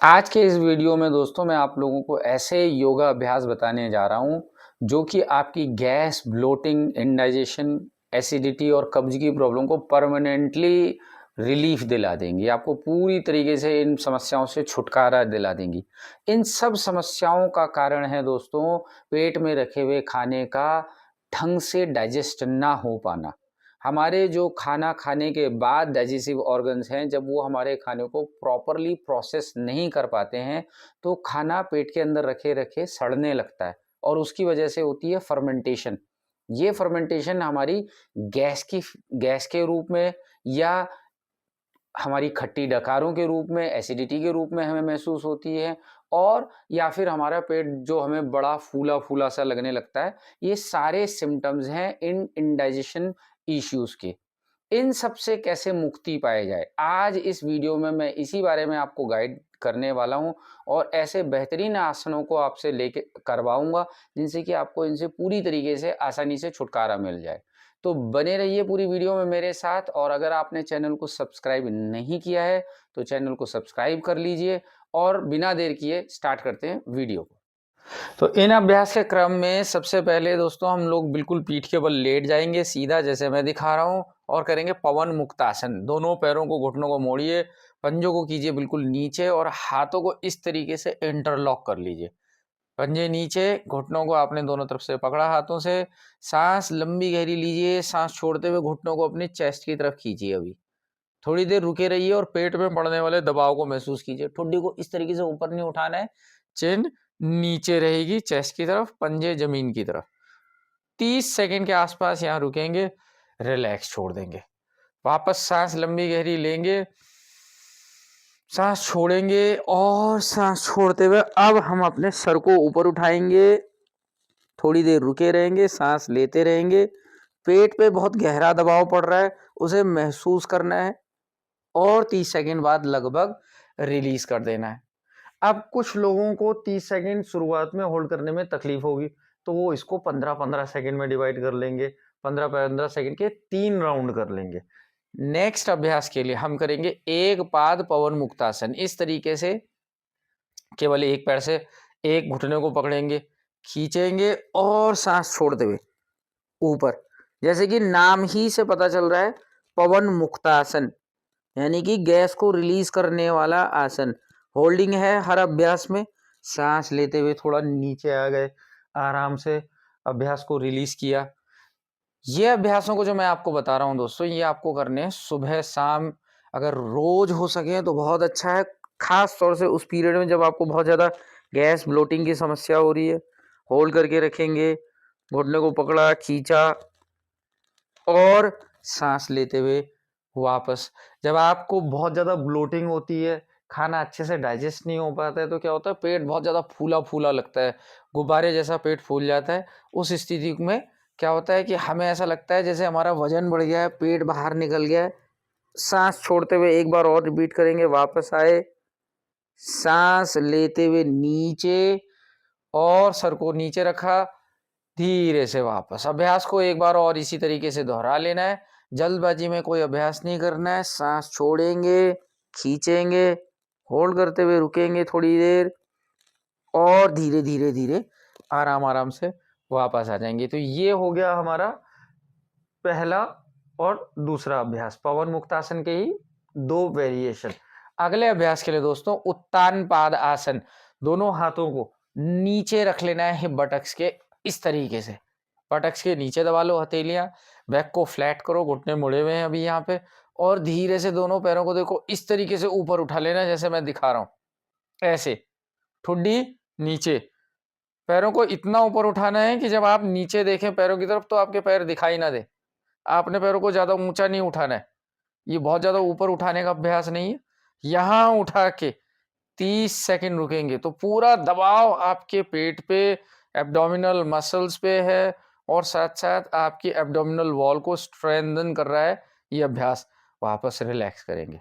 आज के इस वीडियो में दोस्तों मैं आप लोगों को ऐसे योगा अभ्यास बताने जा रहा हूँ जो कि आपकी गैस, ब्लोटिंग, इंडाइजेशन, एसिडिटी और कब्ज की प्रॉब्लम को परमानेंटली रिलीफ दिला देंगी। आपको पूरी तरीके से इन समस्याओं से छुटकारा दिला देंगी। इन सब समस्याओं का कारण है दोस्तों पेट में रखे हुए खाने का ढंग से डाइजेस्ट ना हो पाना। हमारे जो खाना खाने के बाद डाइजेस्टिव ऑर्गन्स हैं, जब वो हमारे खाने को प्रॉपरली प्रोसेस नहीं कर पाते हैं तो खाना पेट के अंदर रखे रखे सड़ने लगता है और उसकी वजह से होती है फर्मेंटेशन। ये फर्मेंटेशन हमारी गैस के रूप में या हमारी खट्टी डकारों के रूप में, एसिडिटी के रूप में हमें महसूस होती है और या फिर हमारा पेट जो हमें बड़ा फूला फूला सा लगने लगता है। ये सारे सिम्टम्स हैं इन इंडाइजेशन इश्यूज के। इन सब से कैसे मुक्ति पाई जाए, आज इस वीडियो में मैं इसी बारे में आपको गाइड करने वाला हूं और ऐसे बेहतरीन आसनों को आपसे लेके करवाऊंगा जिनसे कि आपको इनसे पूरी तरीके से आसानी से छुटकारा मिल जाए। तो बने रहिए पूरी वीडियो में मेरे साथ और अगर आपने चैनल को सब्सक्राइब नहीं किया है तो चैनल को सब्सक्राइब कर लीजिए और बिना देर किए स्टार्ट करते हैं वीडियो को। तो इन अभ्यास के क्रम में सबसे पहले दोस्तों हम लोग बिल्कुल पीठ के बल लेट जाएंगे सीधा जैसे मैं दिखा रहा हूँ और करेंगे पवन मुक्तासन। दोनों पैरों को, घुटनों को मोड़िए, पंजों को कीजिए बिल्कुल नीचे और हाथों को इस तरीके से इंटरलॉक कर लीजिए। पंजे नीचे, घुटनों को आपने दोनों तरफ से पकड़ा हाथों से। सांस लंबी गहरी लीजिए, सांस छोड़ते हुए घुटनों को अपने चेस्ट की तरफ खींचिए। अभी थोड़ी देर रुके रहिए और पेट में पड़ने वाले दबाव को महसूस कीजिए। ठुड्डी को इस तरीके से ऊपर नहीं उठाना है, चिन नीचे रहेगी चेस्ट की तरफ, पंजे जमीन की तरफ। 30 सेकंड के आसपास यहाँ रुकेंगे, रिलैक्स छोड़ देंगे। वापस सांस लंबी गहरी लेंगे, सांस छोड़ेंगे और सांस छोड़ते हुए अब हम अपने सर को ऊपर उठाएंगे। थोड़ी देर रुके रहेंगे, सांस लेते रहेंगे। पेट पे बहुत गहरा दबाव पड़ रहा है, उसे महसूस करना है और 30 सेकंड बाद लगभग रिलीज कर देना है। अब कुछ लोगों को 30 सेकंड शुरुआत में होल्ड करने में तकलीफ होगी तो वो इसको 15-15 सेकंड में डिवाइड कर लेंगे। 15-15 सेकंड के 3 राउंड कर लेंगे। नेक्स्ट अभ्यास के लिए हम करेंगे एक पाद पवन मुक्तासन। इस तरीके से केवल एक पैर से एक घुटने को पकड़ेंगे, खींचेंगे और सांस छोड़ते हुए ऊपर, जैसे कि नाम ही से पता चल रहा है पवन मुक्तासन, यानी कि गैस को रिलीज करने वाला आसन। होल्डिंग है हर अभ्यास में। सांस लेते हुए थोड़ा नीचे आ गए, आराम से अभ्यास को रिलीज किया। ये अभ्यासों को जो मैं आपको बता रहा हूँ दोस्तों, ये आपको करने हैं सुबह शाम। अगर रोज हो सके तो बहुत अच्छा है, खास तौर से उस पीरियड में जब आपको बहुत ज़्यादा गैस ब्लोटिंग की समस्या हो रही है। होल्ड करके रखेंगे, घुटने को पकड़ा, खींचा और सांस लेते हुए वापस। जब आपको बहुत ज़्यादा ब्लोटिंग होती है, खाना अच्छे से डाइजेस्ट नहीं हो पाता है तो क्या होता है, पेट बहुत ज़्यादा फूला फूला लगता है, गुब्बारे जैसा पेट फूल जाता है। उस स्थिति में क्या होता है कि हमें ऐसा लगता है जैसे हमारा वजन बढ़ गया है, पेट बाहर निकल गया है। सांस छोड़ते हुए एक बार और रिपीट करेंगे, वापस आए, सांस लेते हुए नीचे और सर को नीचे रखा, धीरे से वापस। अभ्यास को एक बार और इसी तरीके से दोहरा लेना है। जल्दबाजी में कोई अभ्यास नहीं करना है। सांस छोड़ेंगे, खींचेंगे, होल्ड करते हुए रुकेंगे थोड़ी देर और धीरे धीरे धीरे आराम आराम से वापस आ जाएंगे। तो ये हो गया हमारा पहला और दूसरा अभ्यास, पवन मुक्तासन के ही 2 वेरिएशन। अगले अभ्यास के लिए दोस्तों उत्तान पाद आसन। दोनों हाथों को नीचे रख लेना है हिप बटक्स के, इस तरीके से बटक्स के नीचे दबा लो हथेलियां, बैक को फ्लैट करो, घुटने मुड़े हुए हैं अभी यहाँ पे, और धीरे से दोनों पैरों को देखो इस तरीके से ऊपर उठा लेना जैसे मैं दिखा रहा हूं। ऐसे ठुड्डी नीचे, पैरों को इतना ऊपर उठाना है कि जब आप नीचे देखें पैरों की तरफ तो आपके पैर दिखाई ना दे। आपने पैरों को ज्यादा ऊंचा नहीं उठाना है, ये बहुत ज्यादा ऊपर उठाने का अभ्यास नहीं है। यहां उठा के 30 सेकंड रुकेंगे तो पूरा दबाव आपके पेट पे, एब्डोमिनल मसल्स पे है और साथ साथ आपकी एब्डोमिनल वॉल को स्ट्रेंथन कर रहा है ये अभ्यास। वापस रिलैक्स करेंगे।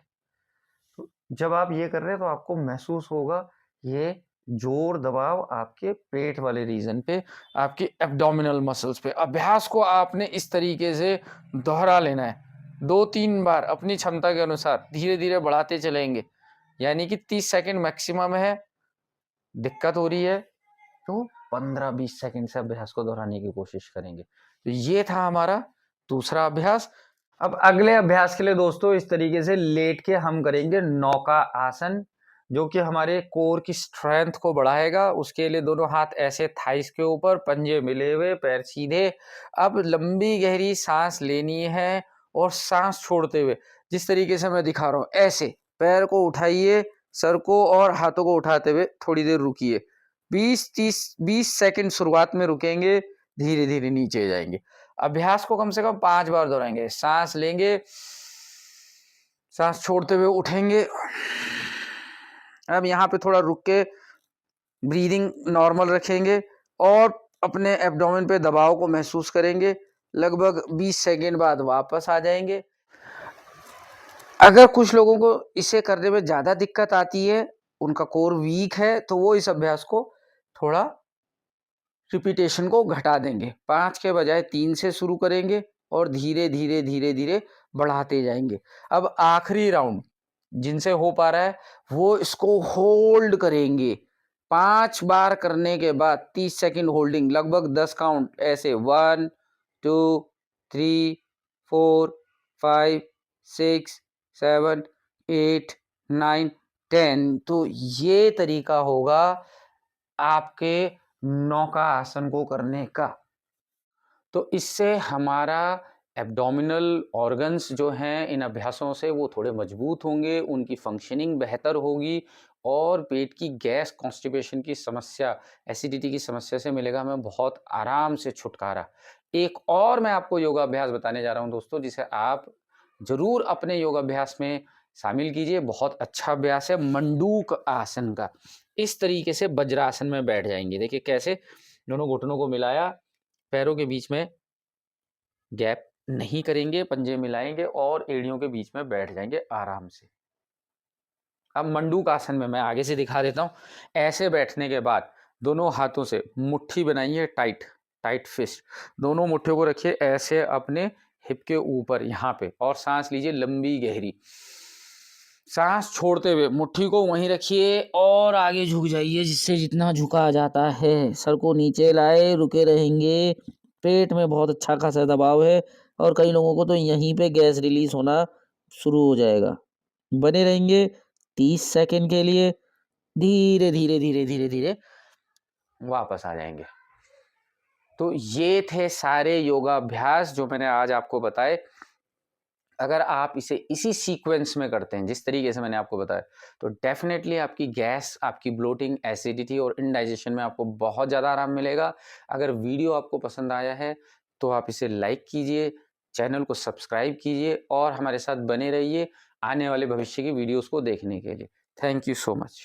तो जब आप ये कर रहे हैं तो आपको महसूस होगा ये जोर दबाव आपके पेट वाले रीजन पे, आपके एब्डोमिनल मसल्स पे। अभ्यास को आपने इस तरीके से दोहरा लेना है 2-3 बार अपनी क्षमता के अनुसार, धीरे धीरे बढ़ाते चलेंगे। यानी कि 30 सेकंड मैक्सिमम है। दिक्कत हो रही है तो 15-20 सेकंड से अभ्यास को दोहराने की कोशिश करेंगे। तो ये था हमारा दूसरा अभ्यास। अब अगले अभ्यास के लिए दोस्तों इस तरीके से लेट के हम करेंगे नौका आसन, जो कि हमारे कोर की स्ट्रेंथ को बढ़ाएगा। उसके लिए दोनों हाथ ऐसे थाइस के ऊपर, पंजे मिले हुए, पैर सीधे। अब लंबी गहरी सांस लेनी है और सांस छोड़ते हुए जिस तरीके से मैं दिखा रहा हूं, ऐसे पैर को उठाइए, सर को और हाथों को उठाते हुए थोड़ी देर रुकिए। 20 सेकंड शुरुआत में रुकेंगे, धीरे धीरे नीचे जाएंगे। अभ्यास को कम से कम 5 बार दोहराएंगे। सांस लेंगे, सांस छोड़ते हुए उठेंगे। अब यहाँ पे थोड़ा रुक के ब्रीदिंग नॉर्मल रखेंगे और अपने एब्डोमेन पे दबाव को महसूस करेंगे। लगभग 20 सेकंड बाद वापस आ जाएंगे। अगर कुछ लोगों को इसे करने में ज़्यादा दिक्कत आती है, उनका कोर वीक है, तो वो इस अभ्यास को थोड़ा रिपीटेशन को घटा देंगे। 5 के बजाय 3 से शुरू करेंगे और धीरे धीरे धीरे धीरे बढ़ाते जाएंगे। अब आखिरी राउंड जिनसे हो पा रहा है वो इसको होल्ड करेंगे। 5 बार करने के बाद 30 सेकंड होल्डिंग, लगभग 10 काउंट ऐसे 1 2 3 4 5 6 7 8 9 10। तो ये तरीका होगा आपके नौका आसन को करने का। तो इससे हमारा एब्डोमिनल ऑर्गन्स जो हैं इन अभ्यासों से वो थोड़े मजबूत होंगे, उनकी फंक्शनिंग बेहतर होगी और पेट की गैस, कॉन्स्टिपेशन की समस्या, एसिडिटी की समस्या से मिलेगा हमें बहुत आराम से छुटकारा। एक और मैं आपको योगाभ्यास बताने जा रहा हूं दोस्तों, जिसे आप जरूर अपने योगाभ्यास में शामिल कीजिए। बहुत अच्छा अभ्यास है मंडूक आसन का। इस तरीके से वज्रासन में बैठ जाएंगे। देखिए कैसे, दोनों घुटनों को मिलाया, पैरों के बीच में गैप नहीं करेंगे, पंजे मिलाएंगे और एड़ियों के बीच में बैठ जाएंगे आराम से। अब मंडूक आसन में मैं आगे से दिखा देता हूं। ऐसे बैठने के बाद दोनों हाथों से मुट्ठी बनाइए, टाइट टाइट फिस्ट। दोनों मुट्ठियों को रखिए ऐसे अपने हिप के ऊपर यहाँ पे, और सांस लीजिए लंबी गहरी। सांस छोड़ते हुए मुट्ठी को वहीं रखिए और आगे झुक जाइए, जिससे जितना झुका जाता है। सर को नीचे लाए, रुके रहेंगे। पेट में बहुत अच्छा खासा दबाव है और कई लोगों को तो यहीं पे गैस रिलीज होना शुरू हो जाएगा। बने रहेंगे 30 सेकंड के लिए। धीरे धीरे धीरे धीरे धीरे वापस आ जाएंगे। तो ये थे सारे योगाभ्यास जो मैंने आज आपको बताए। अगर आप इसे इसी सीक्वेंस में करते हैं जिस तरीके से मैंने आपको बताया, तो डेफिनेटली आपकी गैस, आपकी ब्लोटिंग, एसिडिटी और इंडाइजेशन में आपको बहुत ज़्यादा आराम मिलेगा। अगर वीडियो आपको पसंद आया है तो आप इसे लाइक कीजिए, चैनल को सब्सक्राइब कीजिए और हमारे साथ बने रहिए आने वाले भविष्य की वीडियोस को देखने के लिए। Thank you so much.